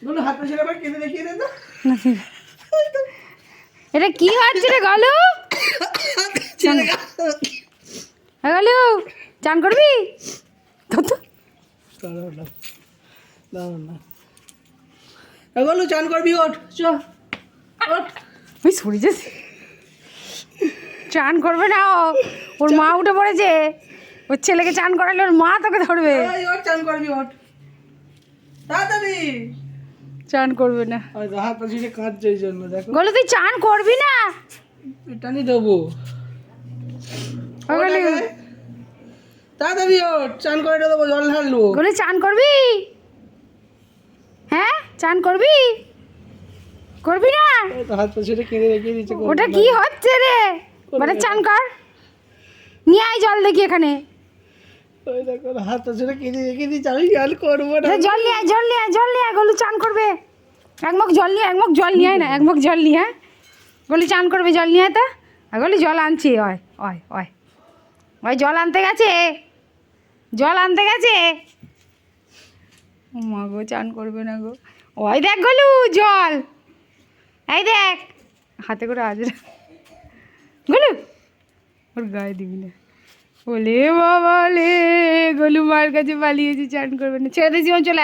গলু হাত পা ছেড়ে কেঁদে দেখিয়ে দে তো। এটা কি হচ্ছে রে গলু? গলু চান করবি? গলু চান করবি, ওঠ চ ওঠ। ওই সরে যাচ্ছে, চান করবে না ও, ওর মা উঠে পড়েছে। ওর ছেলেকে চান করালে ওর মা তোকে ধরবে। ওঠ চান করবি, ওঠ তাড়াতাড়ি। চান করবে না হাত পা ছিঁড়ে কাঁদছে এই জন্য। দেখো গলু তুই চান করবি না? টানি দেবো। তাড়াতাড়ি ওঠ, চান করে দেবো, জল ঢালবো। গলু চান করবি? হ্যাঁ চান করবি? করবি না? হাত পা ছেড়ে কেঁদে দেখিয়ে দিচ্ছে। ওটা কি হচ্ছে রে? মানে চান কর, নিয়ে আয় জল দেখি এখানে। ওই দেখো হাত পা ছেড়ে কেঁদে দেখিয়ে দিচ্ছে। আমি চান করবো না। জল নিয়ে আয়, জল নিয়ে আয়, জল নিয়ে আয়। গলু চান করবে, এক মুখ জল নিয়ে, এক মুখ জল নিয়ে আয় না, এক মুখ জল নিয়ে আয়। গলু চান করবে, জল নিয়ে আয় তা। গলু জল আনছি, ওই ওই ওই ওই জল আনতে গেছে, জল আনতে গেছে। ও মা গো, চান করবে না গো। ওই দেখ গলু জল, এই দেখ হাতে করে আজ গলু, ওর গায়ে দিবি না। বলে বাবা লে, গলু মার কাছে পালিয়েছি, চান করবে না। ছেড়ে দিয়ে জীবন চলে আয়।